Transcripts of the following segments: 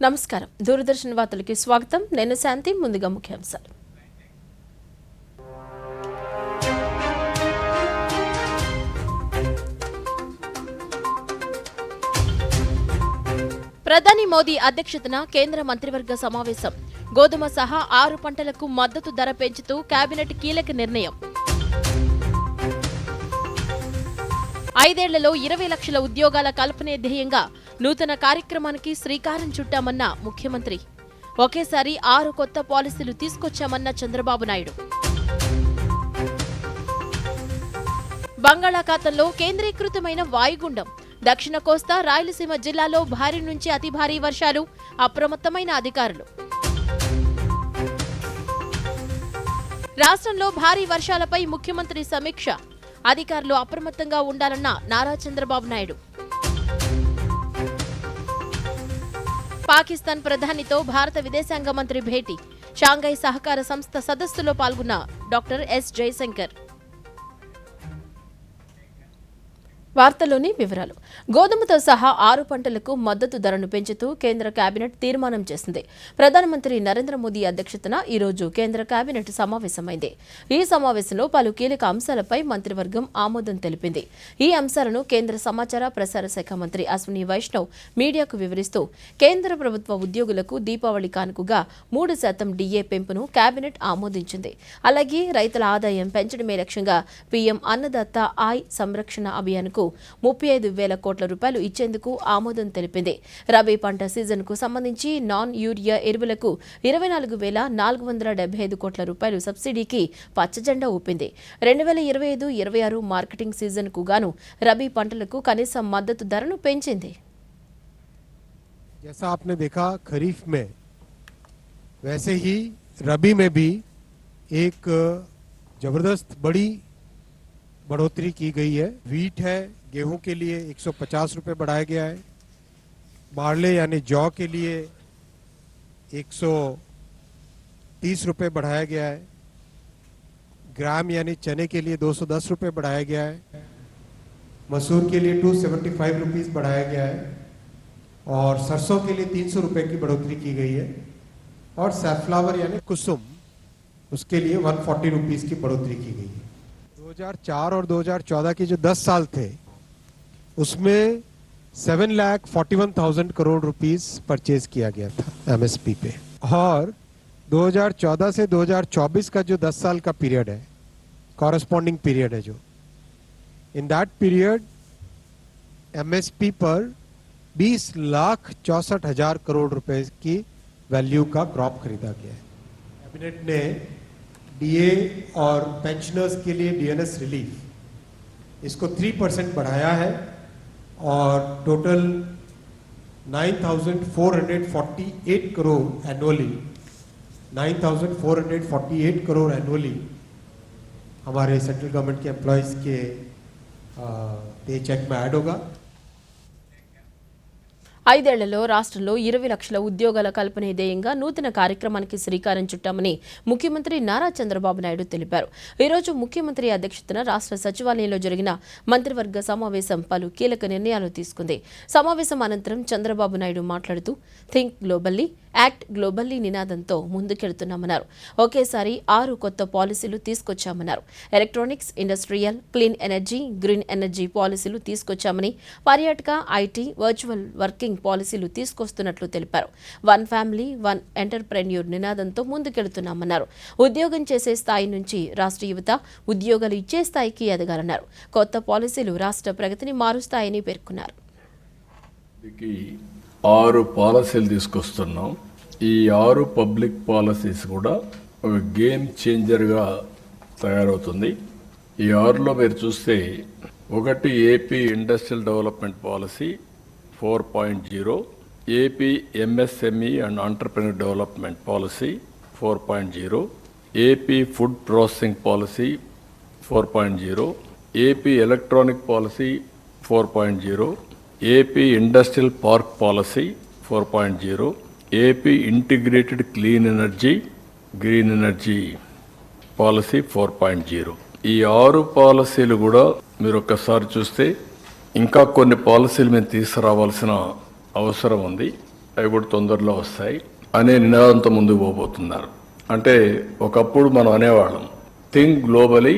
నమస్కారం దూరదర్శన్ వార్తలకి స్వాగతం నేను శాంతి ముందుగా ముఖ్యాంశాలు ప్రధాని మోదీ అధ్యక్షతన కేంద్ర మంత్రివర్గ సమావేశం గోధుమ సహా 6 పంటలకు మద్దతు ధర పెంచుతూ కేబినెట్ కీలక నిర్ణయం 5 ఏళ్లలో 20 లక్షల ఉద్యోగాల కల్పనే ధ్యేయంగా నూతన కార్యక్రమానికి శ్రీకారం చుట్టామన్న ముఖ్యమంత్రి ఒకేసారి 6 కొత్త పాలసీలు తీసుకొచ్చామన్న చంద్రబాబు నాయుడు బంగాళాఖాతంలో కేంద్రీకృతమైన వాయుగుండం దక్షిణ కోస్తా రాయలసీమ జిల్లాలో భారీ నుంచి అతి భారీ వర్షాలు అప్రమత్తమైన అధికారులు రాష్ట్రంలో భారీ వర్షాలపై ముఖ్యమంత్రి సమీక్ష అధికారులు అప్రమత్తంగా ఉండాలన్న నారా చంద్రబాబు నాయుడు పాకిస్తాన్ ప్రధానితో భారత విదేశాంగ మంత్రి భేటీ షాంఘై సహకార సంస్థ సదస్సులో పాల్గొన్న డాక్టర్ ఎస్ జయశంకర్ వార్తలోని వివరాలు గోధుమతో సహా 6 పంటలకు మద్దతు ధరను పెంచుతూ కేంద్ర కేబినెట్ తీర్మానం చేసింది. ప్రధానమంత్రి నరేంద్ర మోదీ అధ్యక్షతన ఈ రోజు కేంద్ర కేబినెట్ సమావేశమైంది. ఈ సమావేశంలో పలు కీలక అంశాలపై మంత్రివర్గం ఆమోదం తెలిపింది. ఈ అంశాలను కేంద్ర సమాచార ప్రసార శాఖ మంత్రి అశ్విని వైష్ణవ్ మీడియాకు వివరిస్తూ కేంద్ర ప్రభుత్వ ఉద్యోగులకు దీపావళి కానుకగా 3% డిఏ పెంపును కేబినెట్ ఆమోదించింది. అలాగే రైతుల ఆదాయం పెంచడమే లక్ష్యంగా పీఎం అన్నదాత ఆయ్ సంరక్షణ అభియాన్కు 35,000 కోట్ల రూపాయలు ఇచ్చేందుకు ఆమోదం తెలిపింది. రబీ పంట సీజన్కు సంబంధించి నాన్ యూరియా ఎరువులకు 24,475 కోట్ల రూపాయలు సబ్సిడీకి పచ్చజెండా ఊపింది. 2025-26 మార్కెటింగ్ సీజన్కు గాను రబీ పంటలకు కనీస మద్దతు ధరను పెంచింది. जैसा आपने देखा खरीफ में वैसे ही रबी में भी एक जबरदस्त बड़ी बढ़ोतरी की गई है. वीट है, गेहूं के लिए 150 रुपए बढ़ाया गया है. बार्ले यानी जौ के लिए 130 रुपए बढ़ाया गया है. ग्राम यानी चने के लिए 210 रुपए बढ़ाया गया है. मसूर के लिए 275 रुपीज बढ़ाया गया है और सरसों के लिए 300 रुपए की बढ़ोतरी की गई है और सैफ्लावर यानी कुसुम उसके लिए 140 रुपीज की बढ़ोतरी की गई है. 2004 और 2014 के जो 10 साल थे उसमें 7,41,000 करोड़ रुपीस परचेज किया गया था एमएसपी पे और 2014 से 2024 का जो 10 साल का पीरियड है कॉरेस्पॉन्डिंग पीरियड है जो इन दैट पीरियड एमएसपी पर 20,64,000 करोड़ रुपए की वैल्यू का क्रॉप खरीदा गया है. कैबिनेट ने डीए और पेंशनर्स के लिए डीएनएस रिलीफ इसको 3% बढ़ाया है और total 9,448 crore annually 9,448 crore annually हमारे सेंट्रल गवर्नमेंट के एम्प्लॉयज़ के पे चेक में ऐड होगा. 5 ఏళ్లలో రాష్ట్రంలో 20 లక్షల ఉద్యోగాల కల్పనే ధ్యేయంగా నూతన కార్యక్రమానికి శ్రీకారం చుట్టామని ముఖ్యమంత్రి నారా చంద్రబాబు నాయుడు తెలిపారు. ఈ రోజు ముఖ్యమంత్రి అధ్యక్షతన రాష్ట్ర సచివాలయంలో జరిగిన మంత్రివర్గ సమావేశం పలు కీలక నిర్ణయాలు తీసుకుంది. సమావేశం అనంతరం చంద్రబాబు నాయుడు మాట్లాడుతూ థింక్ గ్లోబల్లీ యాక్ట్ గ్లోబల్లీ నినాదంతో ముందుకెళ్తున్నామన్నారు. ఒకేసారి 6 కొత్త పాలసీలు తీసుకొచ్చామన్నారు. Electronics, industrial, clean energy, green energy పాలసీలు తీసుకొచ్చామని, పర్యాటక, ఐటీ, వర్చువల్ వర్కింగ్ పాలసీలు తీసుకొస్తున్నట్లు తెలిపారు. 1 ఫ్యామిలీ 1 ఎంటర్ప్రెన్యూర్ నినాదంతో ముందుకెళ్తున్నామన్నారు. ఉద్యోగం చేసే స్థాయి నుంచి రాష్ట్ర యువత ఉద్యోగాలు ఇచ్చే స్థాయికి ఎదగాలన్నారు. కొత్త పాలసీలు రాష్ట్ర ప్రగతిని మారుస్తాయని పేర్కొన్నారు. 6 పాలసీలు తీసుకొస్తున్నాం. ఈ 6 పబ్లిక్ పాలసీస్ కూడా ఒక గేమ్ చేంజర్గా తయారవుతుంది. ఈ 6లో మీరు చూస్తే ఒకటి AP industrial development policy 4.0, AP MSME and entrepreneur development policy 4.0, AP food processing policy 4.0, AP electronic policy 4.0, AP industrial park policy 4.0, AP integrated clean energy green energy policy 4.0. ఈ 6 పాలసీలు కూడా మీరు ఒక్కసారి చూస్తే ఇంకా కొన్ని పాలసీలు మేము తీసుకురావాల్సిన అవసరం ఉంది. అవి కూడా తొందరలో వస్తాయి అనే నినాదంతో ముందుకు పోబోతున్నారు. అంటే ఒకప్పుడు మనం అనేవాళ్ళం థింక్ గ్లోబలీ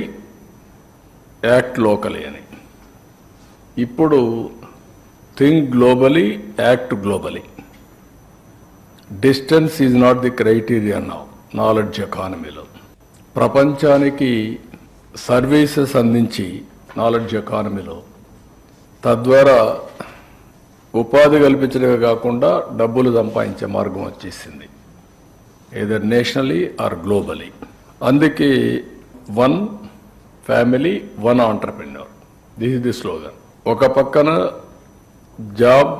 యాక్ట్ లోకలీ అని. ఇప్పుడు think globally act globally. Distance is not the criteria now knowledge ఎకానమీలో. ప్రపంచానికి సర్వీసెస్ అందించి నాలెడ్జ్ ఎకానమీలో తద్వారా ఉపాధి కల్పించడమే కాకుండా డబ్బులు సంపాదించే మార్గం వచ్చేసింది, ఏదర్ నేషనలీ ఆర్ గ్లోబలీ. అందుకే one family one entrepreneur, this is the slogan. ఒక పక్కన జాబ్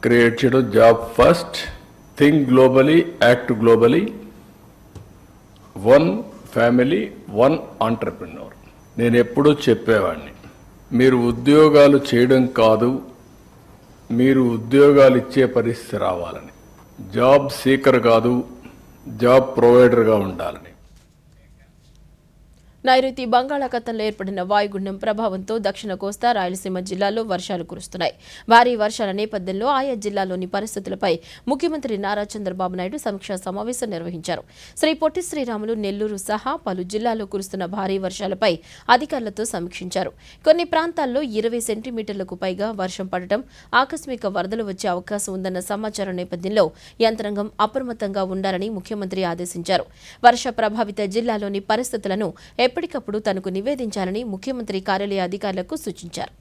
క్రియేట్ చేయడం, job first, think globally act globally, one family one entrepreneur. నేను ఎప్పుడూ చెప్పేవాడిని, మీరు ఉద్యోగాలు చేయడం కాదు, మీరు ఉద్యోగాలు ఇచ్చే పరిస్థితి రావాలని. జాబ్ సీకర్ కాదు, జాబ్ ప్రొవైడర్గా ఉండాలని. నైరుతి బంగాళాఖాతంలో ఏర్పడిన వాయుగుండం ప్రభావంతో దక్షిణ కోస్తా రాయలసీమ జిల్లాల్లో వర్షాలు కురుస్తున్నాయి. భారీ వర్షాల నేపథ్యంలో ఆయా జిల్లాల్లోని పరిస్థితులపై ముఖ్యమంత్రి నారా చంద్రబాబు నాయుడు సమీక్షా సమావేశం నిర్వహించారు. శ్రీ పొట్టి శ్రీరాములు, నెల్లూరు సహా పలు జిల్లాల్లో కురుస్తున్న భారీ వర్షాలపై అధికారులతో సమీక్షించారు. కొన్ని ప్రాంతాల్లో 20 సెంటీమీటర్లకు పైగా వర్షం పడటం, ఆకస్మిక వరదలు వచ్చే అవకాశం ఉందన్న సమాచారం నేపథ్యంలో యంత్రాంగం అప్రమత్తంగా ఉండాలని ముఖ్యమంత్రి ఆదేశించారు. వర్ష ప్రభావిత జిల్లాలోని పరిస్థితులను ఎప్పటికప్పుడు తనకు నివేదించాలని ముఖ్యమంత్రి కార్యాలయ అధికారులకు సూచించారు.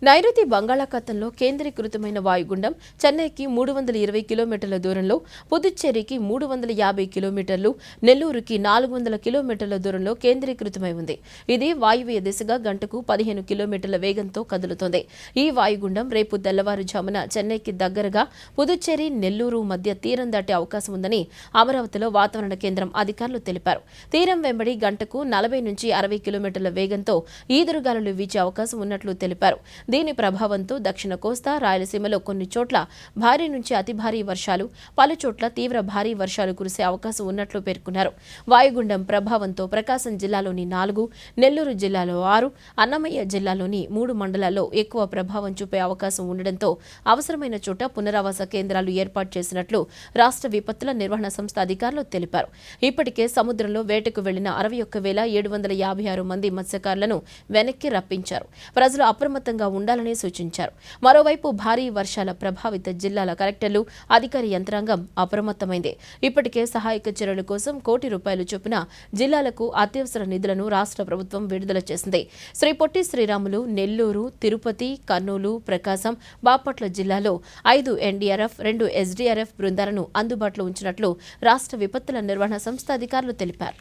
నైరుతి బంగాళాఖాతంలో కేంద్రీకృతమైన వాయుగుండం చెన్నైకి 320 కిలోమీటర్ల దూరంలో, పుదుచ్చేరికి 350 కిలోమీటర్లు, నెల్లూరుకి 400 కిలోమీటర్ల దూరంలో కేంద్రీకృతమై ఉంది. ఇది వాయువ్య దిశగా గంటకు 15 కిలోమీటర్ల వేగంతో కదులుతోంది. ఈ వాయుగుండం రేపు తెల్లవారుజామున చెన్నైకి దగ్గరగా పుదుచ్చేరి, నెల్లూరు మధ్య తీరం దాటే అవకాశం ఉందని అమరావతిలో వాతావరణ కేంద్రం అధికారులు తెలిపారు. తీరం వెంబడి గంటకు 40 నుంచి 60 కిలోమీటర్ల వేగంతో ఈదురుగాలులు వీచే అవకాశం ఉన్నట్లు తెలిపారు. దీని ప్రభావంతో దక్షిణ కోస్తా రాయలసీమలో కొన్ని చోట్ల భారీ నుంచి అతి భారీ వర్షాలు, పలు చోట్ల తీవ్ర భారీ వర్షాలు కురిసే అవకాశం ఉన్నట్లు పేర్కొన్నారు. వాయుగుండం ప్రభావంతో ప్రకాశం జిల్లాలోని 4, నెల్లూరు జిల్లాలో 6, అన్నమయ్య జిల్లాలోని 3 మండలాల్లో ఎక్కువ ప్రభావం చూపే అవకాశం ఉండడంతో అవసరమైన చోట పునరావాస కేంద్రాలు ఏర్పాటు చేసినట్లు రాష్ట్ర విపత్తుల నిర్వహణ సంస్థ అధికారులు తెలిపారు. ఇప్పటికే సముద్రంలో వేటకు వెళ్లిన 61,756 మంది మత్స్యకారులను వెనక్కి రప్పించారు. ప్రజలు అప్రమత్తంగా ఉండాలని సూచించారు. మరోవైపు భారీ వర్షాల ప్రభావిత జిల్లాల కలెక్టర్లు, అధికారి యంత్రాంగం అప్రమత్తమైంది. ఇప్పటికే సహాయక చర్యల కోసం ₹1 కోటి చొప్పున జిల్లాలకు అత్యవసర నిధులను రాష్ట్ర ప్రభుత్వం విడుదల చేసింది. శ్రీ పొట్టి శ్రీరాములు, నెల్లూరు, తిరుపతి, కర్నూలు, ప్రకాశం, బాపట్ల జిల్లాలో 5 ఎన్డీఆర్ఎఫ్, 2 ఎస్డీఆర్ఎఫ్ బృందాలను అందుబాటులో ఉంచినట్లు రాష్ట్ర విపత్తుల నిర్వహణ సంస్థ అధికారులు తెలిపారు.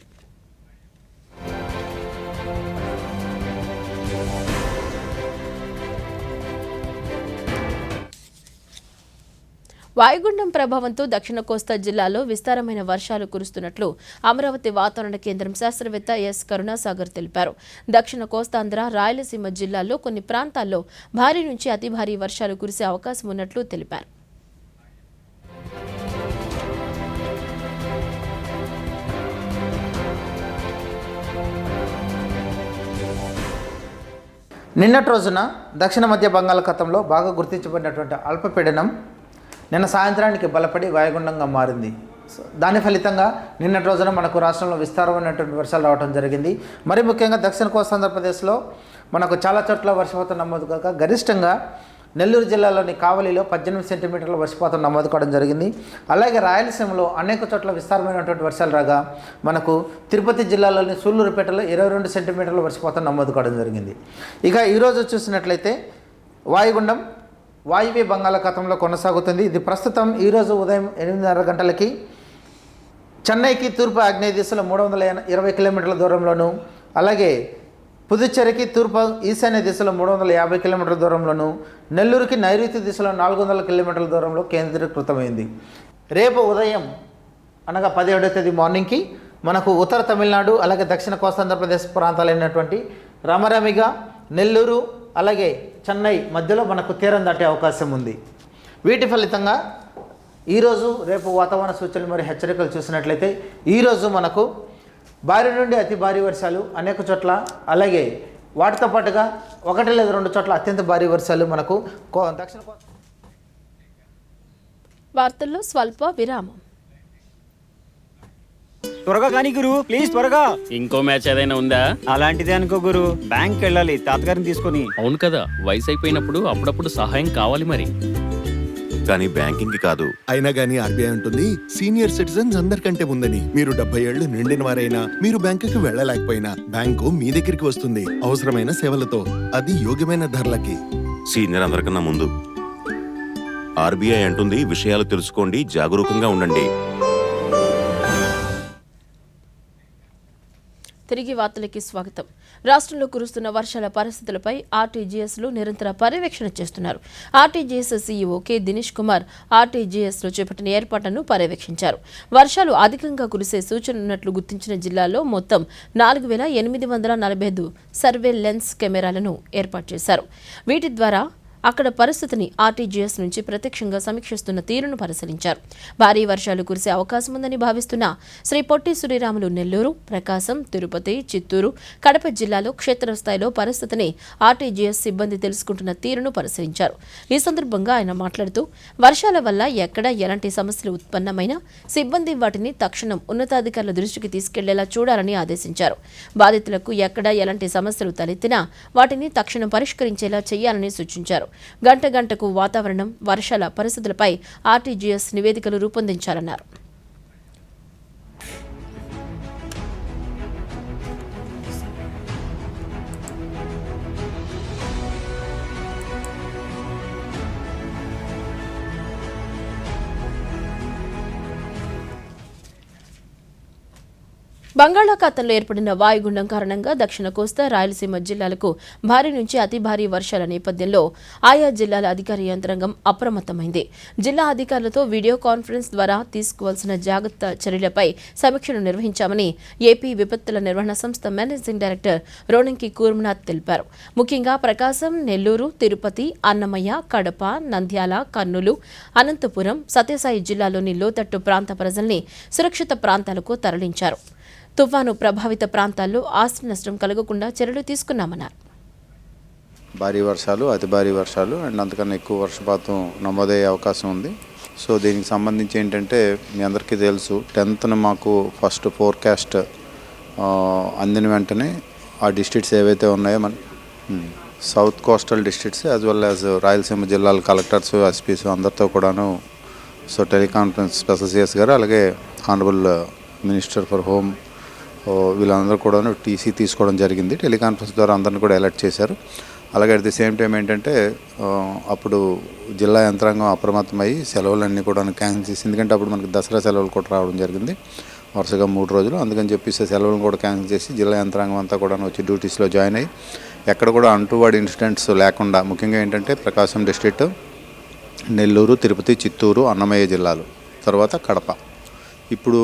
వాయుగుండం ప్రభావంతో దక్షిణ కోస్తా జిల్లాలో విస్తారమైన వర్షాలు కురుస్తున్నట్లు అమరావతి వాతావరణ కేంద్రం శాస్త్రవేత్త ఎస్ కరుణాసాగర్ తెలిపారు. దక్షిణ కోస్తాంధ్ర, రాయలసీమ జిల్లాల్లో కొన్ని ప్రాంతాల్లో భారీ నుంచి అతి భారీ వర్షాలు కురిసే అవకాశం ఉన్నట్లు తెలిపారు. నిన్నటి రోజున దక్షిణ మధ్య బంగాళాఖాతంలో బాగా గుర్తించబడినటువంటి అల్పపీడనం నిన్న సాయంత్రానికి బలపడి వాయుగుండంగా మారింది. దాని ఫలితంగా నిన్నటి రోజున మనకు రాష్ట్రంలో విస్తారమైనటువంటి వర్షాలు రావడం జరిగింది. మరి ముఖ్యంగా దక్షిణ కోస్తాంధ్రప్రదేశ్లో మనకు చాలా చోట్ల వర్షపాతం నమోదు కాక గరిష్టంగా నెల్లూరు జిల్లాలోని కావలిలో 18 సెంటీమీటర్ల వర్షపాతం నమోదు కావడం జరిగింది. అలాగే రాయలసీమలో అనేక చోట్ల విస్తారమైనటువంటి వర్షాలు రాగా మనకు తిరుపతి జిల్లాలోని సూళ్లూరుపేటలో 22 సెంటీమీటర్ల వర్షపాతం నమోదు కావడం జరిగింది. ఇక ఈరోజు చూసినట్లయితే వాయుగుండం వాయువ్య బంగాళాఖాతంలో కొనసాగుతుంది. ఇది ప్రస్తుతం ఈరోజు ఉదయం 8:30 గంటలకి చెన్నైకి తూర్పు ఆగ్నేయ దిశలో 320 కిలోమీటర్ల దూరంలోను, అలాగే పుదుచ్చేరికి తూర్పు ఈశాన్య దిశలో 350 కిలోమీటర్ల దూరంలోను, నెల్లూరుకి నైరుతి దిశలో 400 కిలోమీటర్ల దూరంలో కేంద్రీకృతమైంది. రేపు ఉదయం అనగా 17వ తేదీ మార్నింగ్కి మనకు ఉత్తర తమిళనాడు అలాగే దక్షిణ కోస్తాంధ్రప్రదేశ్ ప్రాంతాలైనటువంటి రామరామిగా, నెల్లూరు అలాగే చెన్నై మధ్యలో మనకు తీరం దాటే అవకాశం ఉంది. వీటి ఫలితంగా ఈరోజు రేపు వాతావరణ సూచనలు మరియు హెచ్చరికలు చూసినట్లయితే ఈరోజు మనకు భారీ నుండి అతి భారీ వర్షాలు అనేక చోట్ల, అలాగే వాటితో పాటుగా 1 లేదా 2 చోట్ల అత్యంత భారీ వర్షాలు మనకు దక్షిణ వార్తల్లో స్వల్ప విరామం. త్వరగా కానీ గురు, ప్లీజ్ త్వరగా. ఇంకో మ్యాచ్ ఏదైనా ఉందా? అలాంటిదే అనుకో గురు, బ్యాంక్ వెళ్ళాలి తాతగారిని తీసుకొని. అవును కదా, వయసు అయిపోయినప్పుడు అప్పుడప్పుడు సహాయం కావాలి మరి. కానీ బ్యాంకింగ్ కి కాదు. అయినా గానీ ఆర్బీఐ ఉంటుంది, సీనియర్ సిటిజన్స్ అందరికంటే ముందని. మీరు 70 ఏళ్లు నిండిన వారైనా, మీరు బ్యాంకుకి వెళ్ళలేకపోయినా బ్యాంకు మీ దగ్గరికి వస్తుంది అవసరమైన సేవలతో, అది యోగ్యమైన ధరలకి. సీనియర్ అందరికన్నా ముందు. ఆర్బీఐ అంటుంది, విషయాలు తెలుసుకోండి, జాగరూకంగా ఉండండి. తిరిగి వార్తలకి స్వాగతం. రాష్ట్రంలో కురుస్తున్న వర్షాల పరిస్థితులపై ఆర్టీజీఎస్లు నిరంతర పర్యవేక్షణ చేస్తున్నారు. RTGS CEO K Dinesh Kumar ఆర్టీజీఎస్లో చేపట్టిన ఏర్పాట్లను పర్యవేక్షించారు. వర్షాలు అధికంగా కురిసే సూచనలున్నట్లు గుర్తించిన జిల్లాల్లో మొత్తం 4,845 సర్వేలెన్స్ కెమెరాలను ఏర్పాటు చేశారు. వీటి ద్వారా అక్కడ పరిస్థితిని ఆర్టీజీఎస్ నుంచి ప్రత్యక్షంగా సమీక్షిస్తున్న తీరును పరిశీలించారు. భారీ వర్షాలు కురిసే అవకాశం ఉందని భావిస్తున్న శ్రీ పొట్టి శ్రీరాములు నెల్లూరు, ప్రకాశం, తిరుపతి, చిత్తూరు, కడప జిల్లాలో క్షేత్రస్థాయిలో పరిస్థితిని ఆర్టీజీఎస్ సిబ్బంది తెలుసుకుంటున్న తీరును పరిశీలించారు. ఈ సందర్భంగా ఆయన మాట్లాడుతూ, వర్షాల వల్ల ఎక్కడ ఎలాంటి సమస్యలు ఉత్పన్నమైనా సిబ్బంది వాటిని తక్షణం ఉన్నతాధికారుల దృష్టికి తీసుకెళ్లేలా చూడాలని ఆదేశించారు. బాధితులకు ఎక్కడ ఎలాంటి సమస్యలు తలెత్తినా వాటిని తక్షణం పరిష్కరించేలా చేయాలని సూచించారు. గంట గంటకు వాతావరణం, వర్షాల పరిస్థితులపై ఆర్టీజీఎస్ నివేదికలు రూపొందించాలన్నారు. బంగాళాఖాతంలో ఏర్పడిన వాయుగుండం కారణంగా దక్షిణ కోస్తా, రాయలసీమ జిల్లాలకు భారీ నుంచి అతి భారీ వర్షాల నేపథ్యంలో ఆయా జిల్లాల అధికార యంత్రాంగం అప్రమత్తమైంది. జిల్లా అధికారులతో వీడియో కాన్ఫరెన్స్ ద్వారా తీసుకోవాల్సిన జాగ్రత్త చర్యలపై సమీక్షను నిర్వహించామని ఏపీ విపత్తుల నిర్వహణ సంస్థ మేనేజింగ్ డైరెక్టర్ రోణంకి కూర్మనాథ్ తెలిపారు. ముఖ్యంగా ప్రకాశం, నెల్లూరు, తిరుపతి, అన్నమయ్య, కడప, నంద్యాల, కర్నూలు, అనంతపురం, సత్యసాయి జిల్లాలోని లోతట్టు ప్రాంత ప్రజల్ని సురక్షిత ప్రాంతాలకు తరలించారు. తుఫాను ప్రభావిత ప్రాంతాల్లో ఆస్తి నష్టం కలగకుండా చర్యలు తీసుకున్నామన్నారు. భారీ వర్షాలు, అతి భారీ వర్షాలు అండ్ అంతకన్నా ఎక్కువ వర్షపాతం నమోదయ్యే అవకాశం ఉంది. సో దీనికి సంబంధించి ఏంటంటే మీ అందరికీ తెలుసు, 10th మాకు ఫస్ట్ ఫోర్కాస్ట్ అందిన వెంటనే ఆ డిస్ట్రిక్ట్స్ ఏవైతే ఉన్నాయో మన south coastal districts as well as Rayalaseema జిల్లాల కలెక్టర్స్, ఎస్పీస్ అందరితో కూడాను సో టెలికాన్ఫరెన్స్ స్పెషల్ సిఎస్ గారు, అలాగే ఆనరబుల్ మినిస్టర్ ఫర్ హోమ్ వీళ్ళందరూ కూడా టీసీ తీసుకోవడం జరిగింది. టెలికాన్ఫరెన్స్ ద్వారా అందరిని కూడా అలర్ట్ చేశారు. అలాగే అట్ ది సేమ్ టైం ఏంటంటే అప్పుడు జిల్లా యంత్రాంగం అప్రమత్తమయ్యి సెలవులన్నీ కూడా క్యాన్సిల్ చేసి, ఎందుకంటే అప్పుడు మనకి దసరా సెలవులు కూడా రావడం జరిగింది వరుసగా 3 రోజులు. అందుకని చెప్పేసి సెలవులను కూడా క్యాన్సిల్ చేసి జిల్లా యంత్రాంగం అంతా కూడా వచ్చి డ్యూటీస్లో జాయిన్ అయ్యి ఎక్కడ కూడా అంటువాడి ఇన్సిడెంట్స్ లేకుండా, ముఖ్యంగా ఏంటంటే ప్రకాశం డిస్ట్రిక్ట్, నెల్లూరు, తిరుపతి, చిత్తూరు, అన్నమయ్య జిల్లాలు, తర్వాత కడప, ఇప్పుడు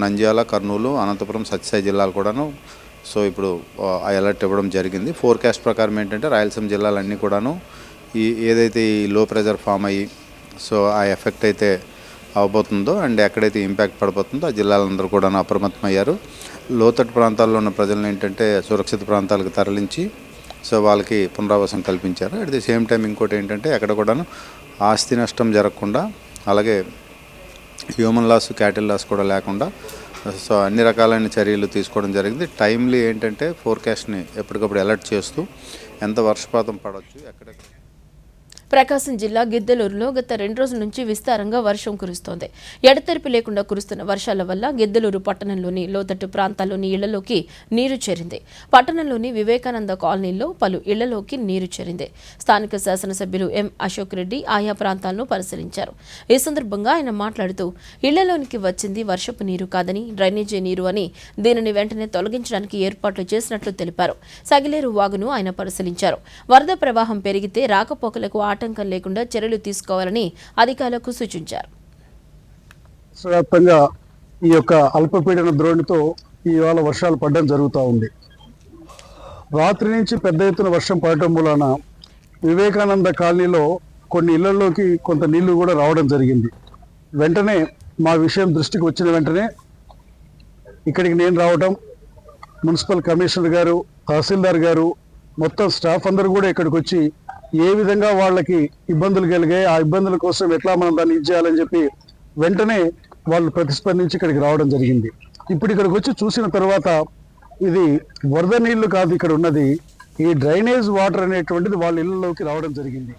నంద్యాల, కర్నూలు, అనంతపురం, సత్యసాయి జిల్లాలు కూడాను సో ఇప్పుడు ఆ అలర్ట్ ఇవ్వడం జరిగింది. ఫోర్కాస్ట్ ప్రకారం ఏంటంటే రాయలసీమ జిల్లాలన్నీ కూడాను ఏదైతే ఈ లో ప్రెజర్ ఫామ్ అయ్యి సో ఆ ఎఫెక్ట్ అయితే అవబోతుందో అండ్ ఎక్కడైతే ఇంపాక్ట్ పడిపోతుందో ఆ జిల్లాలందరూ కూడా అప్రమత్తమయ్యారు. లోతట్టు ప్రాంతాల్లో ఉన్న ప్రజలను ఏంటంటే సురక్షిత ప్రాంతాలకు తరలించి సో వాళ్ళకి పునరావాసం కల్పించారు. అట్ ది సేమ్ టైం ఇంకోటి ఏంటంటే ఎక్కడ కూడాను ఆస్తి నష్టం జరగకుండా, అలాగే హ్యూమన్ లాస్, క్యాటిల్ లాస్ కూడా లేకుండా సో అన్ని రకాలైన చర్యలు తీసుకోవడం జరిగింది. టైమ్లీ ఏంటంటే ఫోర్కాస్ట్ని ఎప్పటికప్పుడు అలర్ట్ చేస్తూ ఎంత వర్షపాతం పడవచ్చు, ఎక్కడెక్కడ. ప్రకాశం జిల్లా గిద్దలూరులో గత 2 రోజుల నుంచి విస్తారంగా వర్షం కురుస్తోంది. ఎడతెరిపి లేకుండా కురుస్తున్న వర్షాల వల్ల గిద్దలూరు పట్టణంలోని లోతట్టు ప్రాంతాల్లోని ఇళ్లలోకి నీరు చేరింది. పట్టణంలోని వివేకానంద కాలనీలో పలు ఇళ్లలోకి నీరు చేరింది. స్థానిక శాసనసభ్యులు ఎం అశోక్ రెడ్డి ఆయా ప్రాంతాలను పరిశీలించారు. ఈ సందర్భంగా ఆయన మాట్లాడుతూ, ఇళ్లలోనికి వచ్చింది వర్షపు నీరు కాదని డ్రైనేజీ నీరు అని, దీనిని వెంటనే తొలగించడానికి ఏర్పాట్లు చేసినట్లు తెలిపారు. సగిలేరు వాగును ఆయన పరిశీలించారు. వరద ప్రవాహం పెరిగితే రాకపోకలకు ఆటంకం లేకుండా చర్యలు తీసుకోవాలని అధికారులకు సూచించారు. వ్యాప్తంగా ఈ యొక్క అల్పపీడన ద్రోణితో ఇవాళ వర్షాలు పడడం జరుగుతూ ఉంది. రాత్రి నుంచి పెద్ద ఎత్తున వర్షం పడటం మూలన వివేకానంద కాలనీలో కొన్ని ఇళ్లలోకి కొంత నీళ్లు కూడా రావడం జరిగింది. వెంటనే మా విషయం దృష్టికి వచ్చిన వెంటనే ఇక్కడికి నేను రావటం, మున్సిపల్ కమిషనర్ గారు, తహసీల్దార్ గారు, మొత్తం స్టాఫ్ అందరూ కూడా ఇక్కడికి వచ్చి ఏ విధంగా వాళ్ళకి ఇబ్బందులు కలిగాయి, ఆ ఇబ్బందుల కోసం ఎట్లా మనం దాన్ని ఇచ్చేయాలని చెప్పి వెంటనే వాళ్ళు ప్రతిస్పందించి ఇక్కడికి రావడం జరిగింది. ఇప్పుడు ఇక్కడికి వచ్చి చూసిన తర్వాత ఇది వరద నీళ్లు కాదు ఇక్కడ ఉన్నది, ఈ డ్రైనేజ్ వాటర్ అనేటువంటిది వాళ్ళ ఇళ్లలోకి రావడం జరిగింది.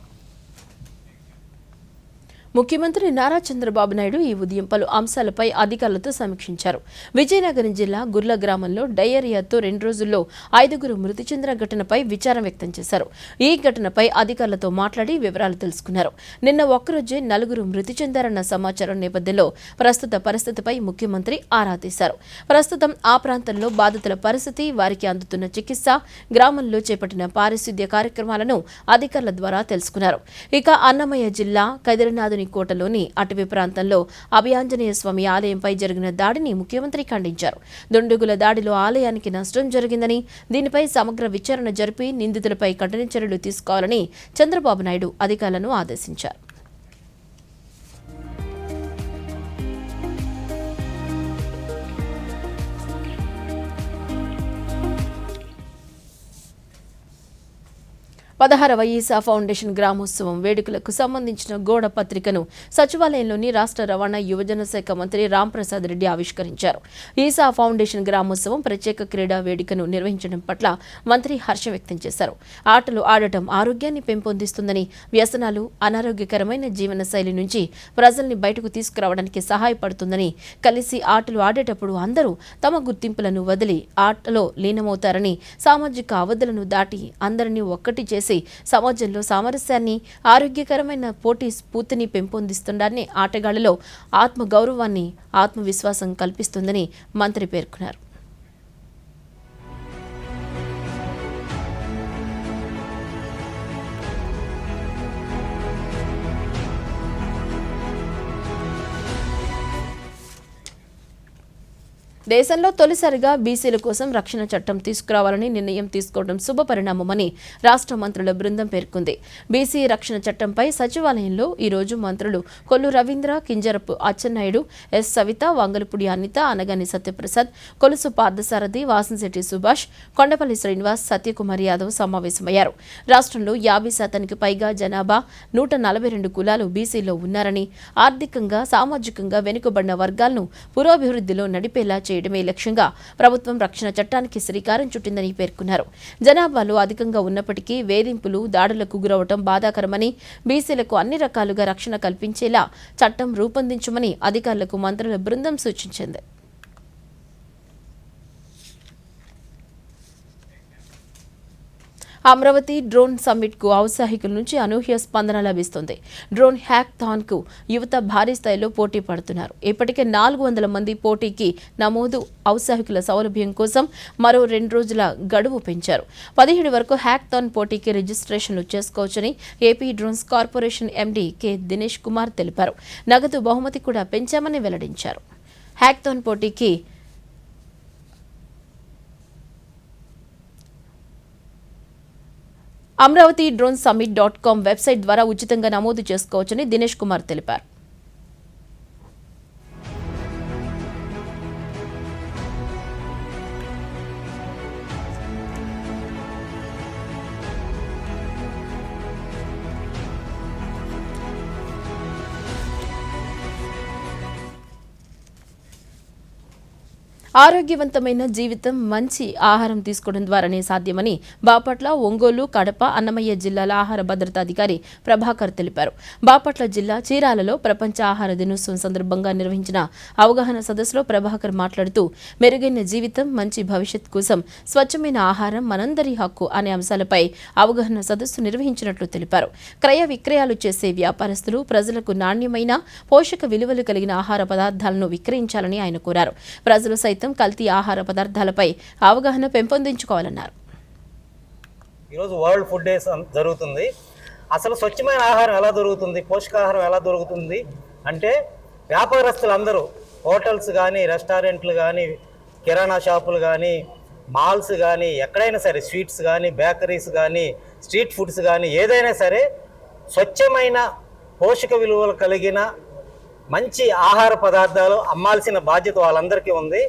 ముఖ్యమంత్రి నారా చంద్రబాబు నాయుడు ఈ ఉదయం పలు అంశాలపై అధికారులతో సమీక్షించారు. విజయనగరం జిల్లా గుర్ల గ్రామంలో డయేరియాతో 2 రోజుల్లో 5గురు మృతి చెందిన ఘటనపై విచారం వ్యక్తం చేశారు. ఈ ఘటనపై అధికారులతో మాట్లాడి వివరాలు తెలుసుకున్నారు. నిన్న ఒక్కరోజే 4 మృతి చెందారన్న సమాచారం నేపథ్యంలో ప్రస్తుత పరిస్థితిపై ముఖ్యమంత్రి ఆరా తీశారు. ప్రస్తుతం ఆ ప్రాంతంలో బాధితుల పరిస్థితి, వారికి అందుతున్న చికిత్స, గ్రామంలో చేపట్టిన పారిశుద్ధ్య కార్యక్రమాలను అధికారుల ద్వారా తెలుసుకున్నారు. ఇక అన్నమయ్య జిల్లా కదిరినాథుని కోటలోని అటవీ ప్రాంతంలో అభయాంజనేయ స్వామి ఆలయంపై జరిగిన దాడిని ముఖ్యమంత్రి ఖండించారు. దుండగుల దాడిలో ఆలయానికి నష్టం జరిగిందని, దీనిపై సమగ్ర విచారణ జరిపి నిందితులపై కఠిన చర్యలు తీసుకోవాలని చంద్రబాబు నాయుడు అధికారులను ఆదేశించారు. పదహారవ ఈసా ఫౌండేషన్ గ్రామోత్సవం వేడుకలకు సంబంధించిన గోడ పత్రికను సచివాలయంలోని రాష్ట్ర రవాణా యువజన శాఖ మంత్రి రాంప్రసాద్ రెడ్డి ఆవిష్కరించారు. ఈసా ఫౌండేషన్ గ్రామోత్సవం ప్రత్యేక క్రీడా వేడుకను నిర్వహించడం పట్ల మంత్రి హర్షం వ్యక్తం చేశారు. ఆటలు ఆడటం ఆరోగ్యాన్ని పెంపొందిస్తుందని, వ్యసనాలు, అనారోగ్యకరమైన జీవన శైలి నుంచి ప్రజల్ని బయటకు తీసుకురావడానికి సహాయపడుతుందని, కలిసి ఆటలు ఆడేటప్పుడు అందరూ తమ గుర్తింపులను వదిలి ఆటలో లీనమవుతారని, సామాజిక అవధులను దాటి అందరినీ ఒక్కటి చేసి సమాజంలో సామరస్యాన్ని, ఆరోగ్యకరమైన పోటీ స్ఫూర్తిని పెంపొందిస్తుందని, ఆటగాళ్లలో ఆత్మ గౌరవాన్ని, ఆత్మవిశ్వాసం కల్పిస్తుందని మంత్రి పేర్కొన్నారు. దేశంలో తొలిసారిగా బీసీల కోసం రక్షణ చట్టం తీసుకురావాలని నిర్ణయం తీసుకోవడం శుభపరిణామమని రాష్ట్ర మంత్రుల బృందం పేర్కొంది. బీసీ రక్షణ చట్టంపై సచివాలయంలో ఈ రోజు మంత్రులు కొల్లు రవీంద్ర, కింజరపు అచ్చెన్నాయుడు, ఎస్ సవిత, వంగలపూడి అనిత, అనగాని సత్యప్రసాద్, కొలుసు పార్థసారథి, వాసంశెట్టి సుభాష్, కొండపల్లి శ్రీనివాస్, సత్యకుమార్ యాదవ్ సమావేశమయ్యారు. రాష్ట్రంలో 50% పైగా జనాభా 142 కులాలు బీసీలో ఉన్నారని, ఆర్థికంగా, సామాజికంగా వెనుకబడిన వర్గాలను పురోభివృద్ధిలో నడిపేలా చేయడమే లక్ష్యంగా ప్రభుత్వం రక్షణ చట్టానికి శ్రీకారం చుట్టిందని పేర్కొన్నారు. జనాభాలో అధికంగా ఉన్నప్పటికీ వేధింపులు, దాడులకు గురవటం బాధాకరమని, బీసీలకు అన్ని రకాలుగా రక్షణ కల్పించేలా చట్టం రూపొందించమని అధికారులకు మంత్రుల బృందం సూచించింది. అమరావతి డ్రోన్ సమ్మిట్కు ఔత్సాహికుల నుంచి అనూహ్య స్పందన లభిస్తుంది. డ్రోన్ హ్యాకథాన్కు యువత భారీ స్థాయిలో పోటీ పడుతున్నారు. ఇప్పటికే 400 మంది పోటీకి నమోదు. ఔత్సాహికుల సౌలభ్యం కోసం మరో 2 రోజుల గడువు పెంచారు. 17 వరకు హ్యాకథాన్ పోటీకి రిజిస్ట్రేషన్లు చేసుకోవచ్చని AP drones corporation MD K Dinesh Kumar తెలిపారు. నగదు బహుమతి కూడా పెంచామని వెల్లడించారు. హ్యాకథాన్ పోటీకి అమరావతి డ్రోన్ సమ్మిట్.com వెబ్సైట్ ద్వారా ఉచితంగా నమోదు చేసుకోవచ్చని దినేష్ కుమార్ తెలిపారు. ఆరోగ్యవంతమైన జీవితం మంచి ఆహారం తీసుకోవడం ద్వారానే సాధ్యమని బాపట్ల, ఒంగోలు, కడప, అన్నమయ్య జిల్లాల ఆహార భద్రతా అధికారి ప్రభాకర్ తెలిపారు. బాపట్ల జిల్లా చీరాలలో ప్రపంచ ఆహార దినోత్సవం సందర్భంగా నిర్వహించిన అవగాహన సదస్సులో ప్రభాకర్ మాట్లాడుతూ మెరుగైన జీవితం, మంచి భవిష్యత్ కోసం స్వచ్ఛమైన ఆహారం మనందరి హక్కు అనే అంశాలపై అవగాహన సదస్సు నిర్వహించినట్లు తెలిపారు. క్రయ విక్రయాలు చేసే వ్యాపారస్తులు ప్రజలకు నాణ్యమైన, పోషక విలువలు కలిగిన ఆహార పదార్థాలను విక్రయించాలని ఆయన కోరారు. ప్రజలు సైతం కల్తీ ఆహార పదార్థాలపై అవగాహన పెంపొందించుకోవాలన్నారు. ఈరోజు వరల్డ్ ఫుడ్ డే జరుగుతుంది. అసలు స్వచ్ఛమైన ఆహారం ఎలా దొరుకుతుంది, పోషకాహారం ఎలా దొరుకుతుంది అంటే వ్యాపారస్తులందరూ హోటల్స్ కానీ, రెస్టారెంట్లు కానీ, కిరాణా షాపులు కానీ, మాల్స్ కానీ, ఎక్కడైనా సరే స్వీట్స్ కానీ, బేకరీస్ కానీ, స్ట్రీట్ ఫుడ్స్ కానీ ఏదైనా సరే స్వచ్ఛమైన పోషక విలువలు కలిగిన మంచి ఆహార పదార్థాలు అమ్మాల్సిన బాధ్యత వాళ్ళందరికీ ఉంది.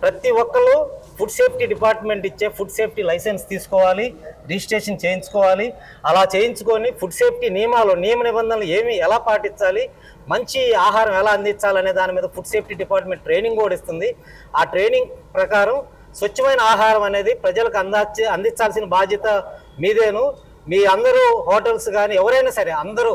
ప్రతి ఒక్కరు ఫుడ్ సేఫ్టీ డిపార్ట్మెంట్ ఇచ్చే ఫుడ్ సేఫ్టీ లైసెన్స్ తీసుకోవాలి, రిజిస్ట్రేషన్ చేయించుకోవాలి. అలా చేయించుకొని ఫుడ్ సేఫ్టీ నియమ నిబంధనలు ఎలా పాటించాలి, మంచి ఆహారం ఎలా అందించాలనే దాని మీద ఫుడ్ సేఫ్టీ డిపార్ట్మెంట్ ట్రైనింగ్ కూడా ఇస్తుంది. ఆ ట్రైనింగ్ ప్రకారం స్వచ్ఛమైన ఆహారం అనేది ప్రజలకు అందించాల్సిన బాధ్యత మీదేను. మీ అందరూ హోటల్స్ కానీ ఎవరైనా సరే అందరూ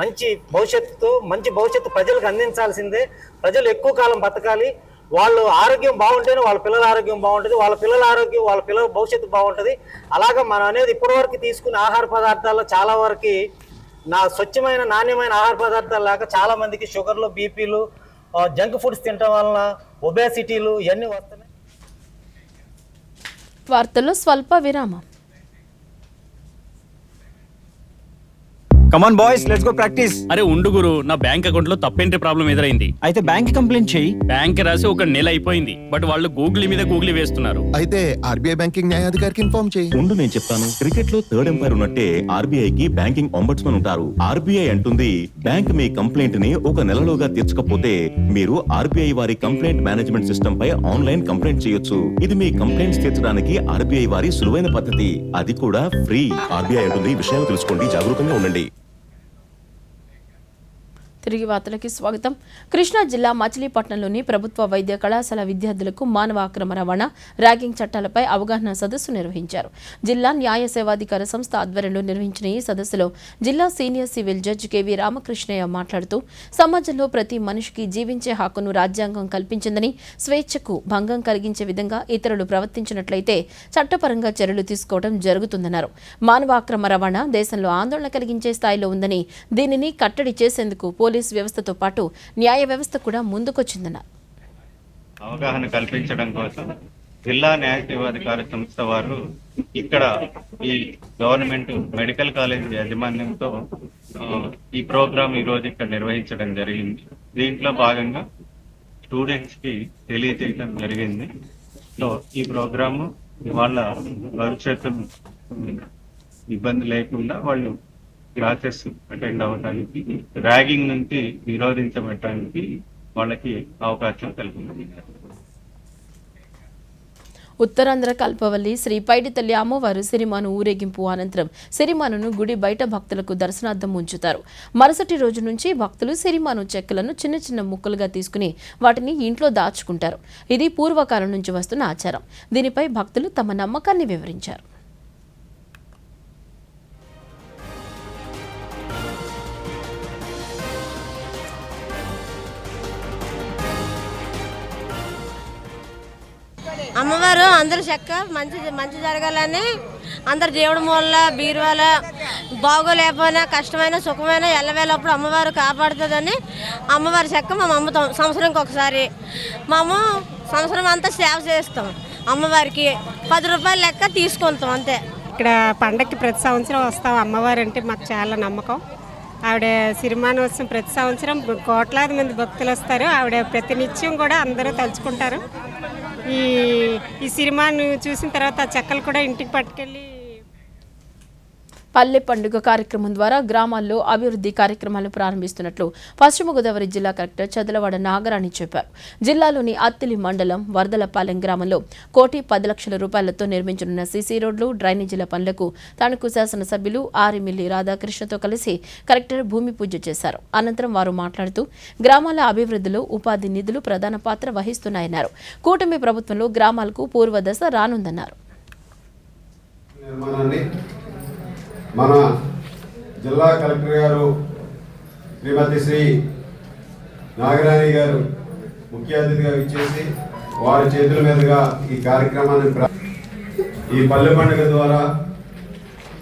మంచి భవిష్యత్తు ప్రజలకు అందించాల్సిందే. ప్రజలు ఎక్కువ కాలం బతకాలి. వాళ్ళు ఆరోగ్యం బాగుంటేనే వాళ్ళ పిల్లల ఆరోగ్యం బాగుంటుంది, వాళ్ళ పిల్లల ఆరోగ్యం వాళ్ళ పిల్లల భవిష్యత్తు బాగుంటుంది. అలాగా మనం అనేది ఇప్పటివరకు తీసుకునే ఆహార పదార్థాల్లో చాలా వరకు స్వచ్ఛమైన నాణ్యమైన ఆహార పదార్థాలు లేక చాలా మందికి షుగర్లు, బీపీలు, జంక్ ఫుడ్స్ తినడం వలన ఒబేసిటీలు ఇవన్నీ వస్తున్నాయి. వార్తల్లో స్వల్ప విరామం. Come on boys, let's go practice. అరే ఉండు గురు, నా బ్యాంక్ అకౌంట్ లో తప్పేంటి ప్రాబ్లం ఎదురైంది. అయితే బ్యాంక్ కంప్లైంట్ చేయి. బ్యాంక్ రాసి 1 నెల అయిపోయింది, బట్ వాళ్ళు గూగుల్ మీద గూగుల్ వేస్తున్నారు. అయితే ఆర్బీఐ బ్యాంకింగ్ న్యాయాధికారికి ఇన్ఫార్మ్ చేయి. ముందు నేను చెప్తాను. క్రికెట్ లో థర్డ్ ఎంపైర్ ఉన్నట్టే ఆర్బీఐకి బ్యాంకింగ్ అంబడ్స్మన్ ఉంటారు. ఆర్బీఐ అంటుంది బ్యాంక్ మీ కంప్లైంట్ ని 1 నెలలోగా తీర్చకపోతే మీరు ఆర్బీఐ వారి కంప్లైంట్ మేనేజ్మెంట్ సిస్టమ్ పై ఆన్లైన్ కంప్లైంట్ చేయొచ్చు. ఇది మీ కంప్లైంట్స్ తీర్చడానికి ఆర్బీఐ వారి సులువైన పద్ధతి, అది కూడా ఫ్రీ. ఆర్బీఐ అంటుంది విషయాలు తెలుసుకోండి, జాగరూకంగా ఉండండి. తిరిగి వార్తలకి స్వాగతం. కృష్ణా జిల్లా మచిలీపట్నంలోని ప్రభుత్వ వైద్య కళాశాల విద్యార్థులకు మానవ అక్రమ రవాణా, ర్యాగింగ్ చట్టాలపై అవగాహన సదస్సు నిర్వహించారు. జిల్లా న్యాయ సేవాధికార సంస్థ ఆధ్వర్యంలో నిర్వహించిన ఈ సదస్సులో జిల్లా senior civil judge K V Ramakrishnaiah మాట్లాడుతూ సమాజంలో ప్రతి మనిషికి జీవించే హక్కును రాజ్యాంగం కల్పించిందని, స్వేచ్ఛకు భంగం కలిగించే విధంగా ఇతరులు ప్రవర్తించినట్లయితే చట్టపరంగా చర్యలు తీసుకోవడం జరుగుతుందన్నారు. మానవ అక్రమ రవాణా దేశంలో ఆందోళన కలిగించే స్థాయిలో ఉందని, దీనిని కట్టడి చేసేందుకు పోలీస్ వ్యవస్థతో పాటు న్యాయ వ్యవస్థ కూడా ముందుకొచ్చిందన్నారు. అవగాహన కల్పించడం కోసం జిల్లా న్యాయ సేవాధికార సంస్థ వారు ఇక్కడ ఈ గవర్నమెంట్ మెడికల్ కాలేజ్ యాజమాన్యంతో ఈ ప్రోగ్రామ్ ఈ రోజు ఇక్కడ నిర్వహించడం జరిగింది. దీంట్లో భాగంగా స్టూడెంట్స్ కి తెలియజేయడం జరిగింది. సో ఈ ప్రోగ్రాము వాళ్ళ భవిష్యత్తు ఇబ్బంది లేకుండా వాళ్ళు క్లాసెస్ అటెండ్ అవ్వడానికి, ర్యాగింగ్ నుంచి నిరోధించబడటానికి వాళ్ళకి అవకాశం కల్పించింది. ఉత్తరాంధ్ర కల్పవల్లి శ్రీ పైడితల్లి అమ్మవారు సిరిమాను ఊరేగింపు అనంతరం సిరిమానును గుడి బయట భక్తులకు దర్శనార్థం ఉంచుతారు. మరుసటి రోజు నుంచి భక్తులు సిరిమాను చెక్కలను చిన్న చిన్న ముక్కలుగా తీసుకుని వాటిని ఇంట్లో దాచుకుంటారు. ఇది పూర్వకాలం నుంచి వస్తున్న ఆచారం. దీనిపై భక్తులు తమ నమ్మకాన్ని వివరించారు. అమ్మవారు అందరూ చెక్క మంచి జరగాలని, అందరు దేవుడి మూల బీరువాల బాగోలేకపోయినా కష్టమైన సుఖమైన ఎల్లవేళప్పుడు అమ్మవారు కాపాడుతుందని అమ్మవారి చెక్క మేము అమ్ముతాం. సంవత్సరంకి ఒకసారి మేము సంవత్సరం అంతా సేవ చేస్తాం. అమ్మవారికి 10 రూపాయలు లెక్క తీసుకుంటాం అంతే. ఇక్కడ పండగకి ప్రతి సంవత్సరం వస్తాం. అమ్మవారు అంటే మాకు చాలా నమ్మకం. ఆవిడ సిరిమానోత్సవం ప్రతి సంవత్సరం కోట్లాది మంది భక్తులు వస్తారు. ఆవిడ ప్రతినిత్యం కూడా అందరూ తలుచుకుంటారు. ఈ సిరిమాను చూసిన తర్వాత ఆ చెక్కలు కూడా ఇంటికి పట్టుకెళ్ళి పల్లె పండుగ కార్యక్రమం ద్వారా గ్రామాల్లో అభివృద్ధి కార్యక్రమాలు ప్రారంభిస్తున్నట్లు పశ్చిమ గోదావరి జిల్లా కలెక్టర్ చదలవాడ నాగరాణి చెప్పారు. జిల్లాలోని అత్తిలి మండలం వరదలపాలెం గ్రామంలో 1,10,00,000 రూపాయలతో నిర్మించనున్న సీసీ రోడ్లు, డ్రైనేజీల పనులకు తణుకు శాసనసభ్యులు ఆరిమిల్లి రాధాకృష్ణతో కలిసి కలెక్టర్ భూమి పూజ చేశారు. అనంతరం వారు మాట్లాడుతూ గ్రామాల అభివృద్ధిలో ఉపాధి నిధులు ప్రధాన పాత్ర వహిస్తున్నాయన్నారు. కూటమి ప్రభుత్వంలో గ్రామాలకు పూర్వదశ రానుందన్నారు. మన జిల్లా కలెక్టర్ గారు శ్రీమతి శ్రీ నాగరాణి గారు ముఖ్య అతిథిగా ఇచ్చేసి వారి చేతుల మీదుగా ఈ కార్యక్రమాన్ని ఈ పల్లె పండుగ ద్వారా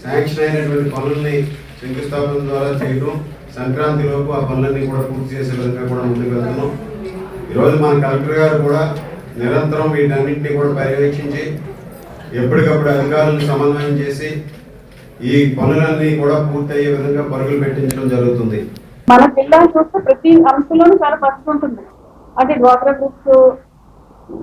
శాంక్షన్ అయినటువంటి పనుల్ని శంకుస్థాపన ద్వారా చేయడం, సంక్రాంతిలోపు ఆ పనులన్నీ కూడా పూర్తి చేసే విధంగా కూడా ముందుకు వెళ్తున్నాం. ఈరోజు మన కలెక్టర్ గారు కూడా నిరంతరం వీటన్నింటినీ కూడా పర్యవేక్షించి ఎప్పటికప్పుడు అధికారులను సమన్వయం చేసి ఈ పనులన్నీ కూడా పూర్తయ్యే విధంగా పరుగులు పెట్టించడం జరుగుతుంది. మన జిల్లా చూస్తే ప్రతి అంశంలోనూ చాలా ఫస్ట్ ఉంటుంది. అంటే డ్వాక్రా గ్రూప్స్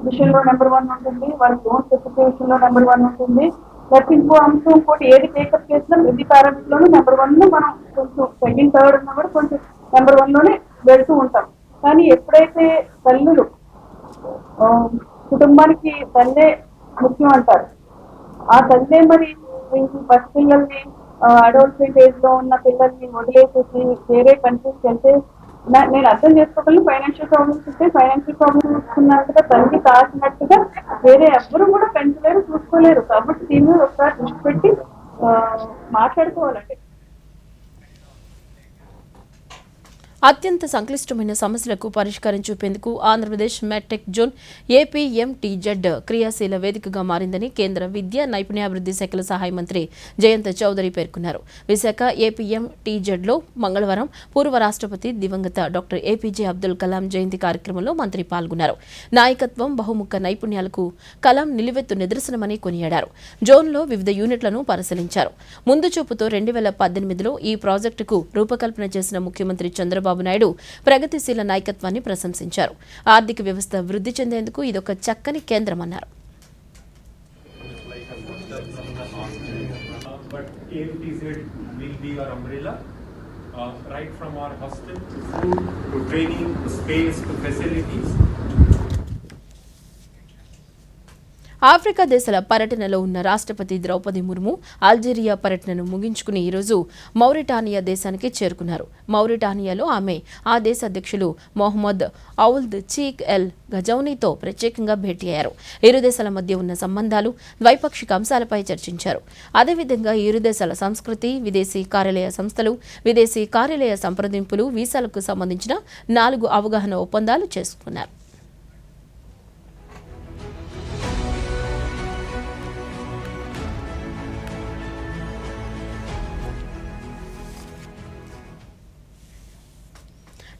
విషయంలో నెంబర్ 1 ఉంటుంది, వాళ్ళ లోన్ స్పెసిఫికేషన్ లో నెంబర్ 1 ఉంటుంది. ప్లస్ ఇంకో అంశం ఇంకోటి ఏది టేకప్ చేసినా ప్రతి పారామీటర్ లోనూ నెంబర్ 1 మనం కొంచెం సెకండ్ థర్డ్ ఉన్నా కూడా కొంచెం నెంబర్ 1 లోనే వెళ్తూ ఉంటాం. కానీ ఎప్పుడైతే తల్లులు కుటుంబానికి తల్లే ముఖ్యం అంటారు, ఆ తల్లే మరి పసిపిల్లల్ని అడోల్సెంట్ ఏజ్ లో ఉన్న పిల్లల్ని వదిలేసేసి వేరే కంట్రీస్కి వెళ్తే నేను అర్థం చేసుకోగలను. ఫైనాన్షియల్ ప్రాబ్లమ్స్ ఉంటే ఫైనాన్షియల్ ప్రాబ్లమ్స్ చూసుకున్నట్టుగా తల్లి కాసినట్టుగా వేరే ఎవ్వరూ కూడా పెంచలేరు, చూసుకోలేరు. కాబట్టి దీని మీద ఒకసారి దృష్టి పెట్టి మాట్లాడుకోవాలండి. అత్యంత సంక్లిష్టమైన సమస్యలకు పరిష్కారం చూపేందుకు ఆంధ్రప్రదేశ్ మెడ్టెక్ జోన్ ఏపీఎంటీజెడ్ క్రియాశీల వేదికగా మారిందని కేంద్ర విద్యా నైపుణ్యాభివృద్ధి శాఖల సహాయ మంత్రి జయంత్ చౌదరి పేర్కొన్నారు. విశాఖ ఏపీఎంటీజెడ్లో మంగళవారం పూర్వ రాష్ట్రపతి దివంగత డాక్టర్ ఏపీజే అబ్దుల్ కలాం జయంతి కార్యక్రమంలో మంత్రి పాల్గొన్నారు. నాయకత్వం, బహుముఖ నైపుణ్యాలకు కలాం నిలువెత్తు నిదర్శనమని కొనియాడారు. జోన్లో వివిధ యూనిట్లను పరిశీలించారు. ముందు చూపుతో 2018లో ఈ ప్రాజెక్టుకు రూపకల్పన చేసిన ముఖ్యమంత్రి చంద్రబాబు నాయుడు ప్రగతిశీల నాయకత్వాన్ని ప్రశంసించారు. ఆర్థిక వ్యవస్థ వృద్ధి చెందేందుకు ఇదొక చక్కని కేంద్రమన్నారు. ఆఫ్రికా దేశాల పర్యటనలో ఉన్న రాష్ట్రపతి ద్రౌపది ముర్ము అల్జీరియా పర్యటనను ముగించుకుని ఈరోజు మౌరిటానియా దేశానికి చేరుకున్నారు. మౌరిటానియాలో ఆమె ఆ దేశ అధ్యక్షులు మొహమ్మద్ ఔల్ద్ చీక్ ఎల్ గజౌనీతో ప్రత్యేకంగా భేటీ అయ్యారు. ఇరు దేశాల మధ్య ఉన్న సంబంధాలు, ద్వైపాక్షిక అంశాలపై చర్చించారు. అదేవిధంగా ఇరు దేశాల సంస్కృతి, విదేశీ కార్యాలయ సంస్థలు, విదేశీ కార్యాలయ సంప్రదింపులు, వీసాలకు సంబంధించిన 4 అవగాహన ఒప్పందాలు చేసుకున్నారు.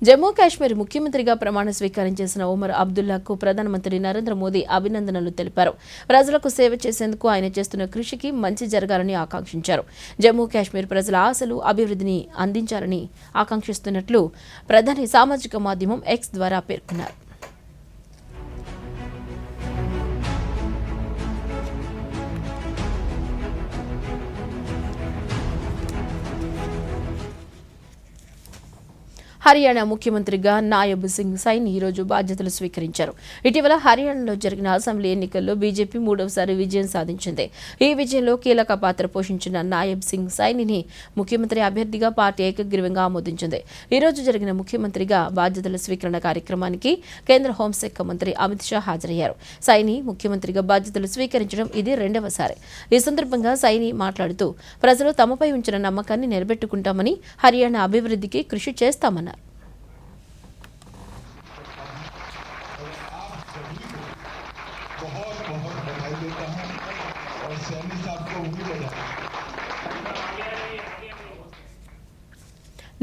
జమ్మూ కాశ్మీర్ ముఖ్యమంత్రిగా ప్రమాణ స్వీకారం చేసిన ఒమర్ అబ్దుల్లాకు ప్రధానమంత్రి నరేంద్ర మోదీ అభినందనలు తెలిపారు. ప్రజలకు సేవ చేసేందుకు ఆయన చేస్తున్న కృషికి మంచి జరగాలని ఆకాంక్షించారు. జమ్మూ కాశ్మీర్ ప్రజల ఆశలు, అభివృద్ధిని అందించాలని ఆకాంక్షిస్తున్నట్లు ప్రధాని సామాజిక మాధ్యమం ఎక్స్ ద్వారా పేర్కొన్నారు. హర్యానా ముఖ్యమంత్రిగా నాయబ్ సింగ్ సైని ఈరోజు బాధ్యతలు స్వీకరించారు. ఇటీవల హర్యానాలో జరిగిన అసెంబ్లీ ఎన్నికల్లో బీజేపీ 3వసారి విజయం సాధించింది. ఈ విజయంలో కీలక పాత్ర పోషించిన నాయబ్ సింగ్ సైనిని ముఖ్యమంత్రి అభ్యర్థిగా పార్టీ ఏకగ్రీవంగా ఆమోదించింది. ఈ రోజు జరిగిన ముఖ్యమంత్రిగా బాధ్యతల స్వీకరణ కార్యక్రమానికి కేంద్ర హోంశాఖ మంత్రి అమిత్ షా హాజరయ్యారు. సైని ముఖ్యమంత్రిగా బాధ్యతలు స్వీకరించడం ఇది 2వసారి. ఈ సందర్భంగా సైని మాట్లాడుతూ ప్రజలు తమపై ఉంచిన నమ్మకాన్ని నిలబెట్టుకుంటామని, హర్యానా అభివృద్ధికి కృషి చేస్తామన్నారు.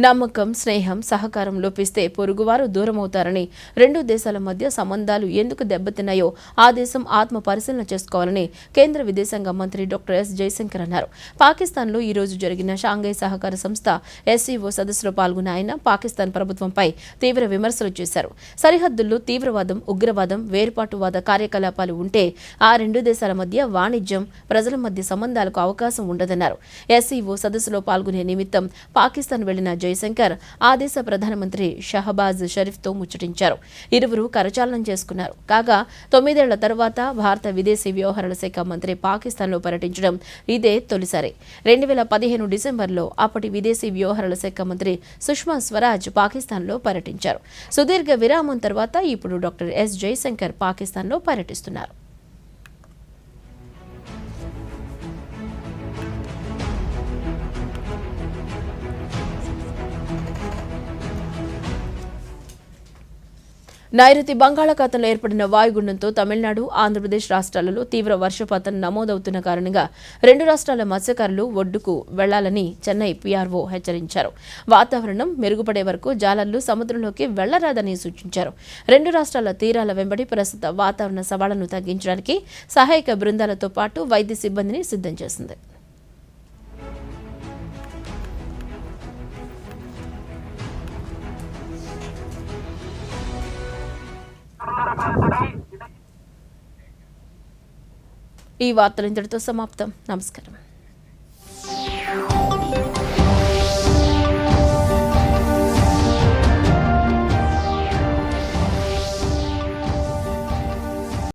నమ్మకం, స్నేహం, సహకారం లోపిస్తే పొరుగువారు దూరమవుతారని, 2 దేశాల మధ్య సంబంధాలు ఎందుకు దెబ్బతిన్నాయో ఆ దేశం ఆత్మ పరిశీలన చేసుకోవాలని కేంద్ర విదేశాంగ మంత్రి డాక్టర్ ఎస్ జయశంకర్ అన్నారు. పాకిస్తాన్లో ఈ రోజు జరిగిన షాంఘై సహకార సంస్థ SCO సదస్సులో పాల్గొన్న ఆయన పాకిస్తాన్ ప్రభుత్వంపై తీవ్ర విమర్శలు చేశారు. సరిహద్దుల్లో తీవ్రవాదం, ఉగ్రవాదం, వేర్పాటువాద కార్యకలాపాలు ఉంటే ఆ 2 దేశాల మధ్య వాణిజ్యం, ప్రజల మధ్య సంబంధాలకు అవకాశం ఉండదన్నారు. SCO సదస్సులో పాల్గొనే నిమిత్తం పాకిస్తాన్ వెళ్లిన జయశంకర్ ఆ దేశ ప్రధానమంత్రి షహబాజ్ షరీఫ్తో ముచ్చటించారు. ఇరువురు కరచాలనం చేసుకున్నారు. కాగా 9 ఏళ్ల తర్వాత భారత విదేశీ వ్యవహారాల శాఖ మంత్రి పాకిస్తాన్లో పర్యటించడం ఇదే తొలిసారి. 2015 డిసెంబర్లో అప్పటి విదేశీ వ్యవహారాల శాఖ మంత్రి సుష్మా స్వరాజ్ పాకిస్తాన్లో పర్యటించారు. సుదీర్ఘ విరామం తర్వాత ఇప్పుడు డాక్టర్ ఎస్ జయశంకర్ పాకిస్తాన్లో పర్యటిస్తున్నారు. నైరుతి బంగాళాఖాతంలో ఏర్పడిన వాయుగుండంతో తమిళనాడు, ఆంధ్రప్రదేశ్ రాష్ట్రాలలో తీవ్ర వర్షపాతం నమోదవుతున్న కారణంగా 2 రాష్ట్రాల మత్స్యకారులు ఒడ్డుకు వెళ్లాలని చెన్నై PRO హెచ్చరించారు. వాతావరణం మెరుగుపడే వరకు జాలర్లు సముద్రంలోకి వెళ్లరాదని సూచించారు. 2 రాష్ట్రాల తీరాల వెంబడి ప్రస్తుత వాతావరణ సవాళ్లను తగ్గించడానికి సహాయక బృందాలతో పాటు వైద్య సిబ్బందిని సిద్ధం చేసింది. ఈ వార్తలు ఇంతటితో సమాప్తం. నమస్కారం.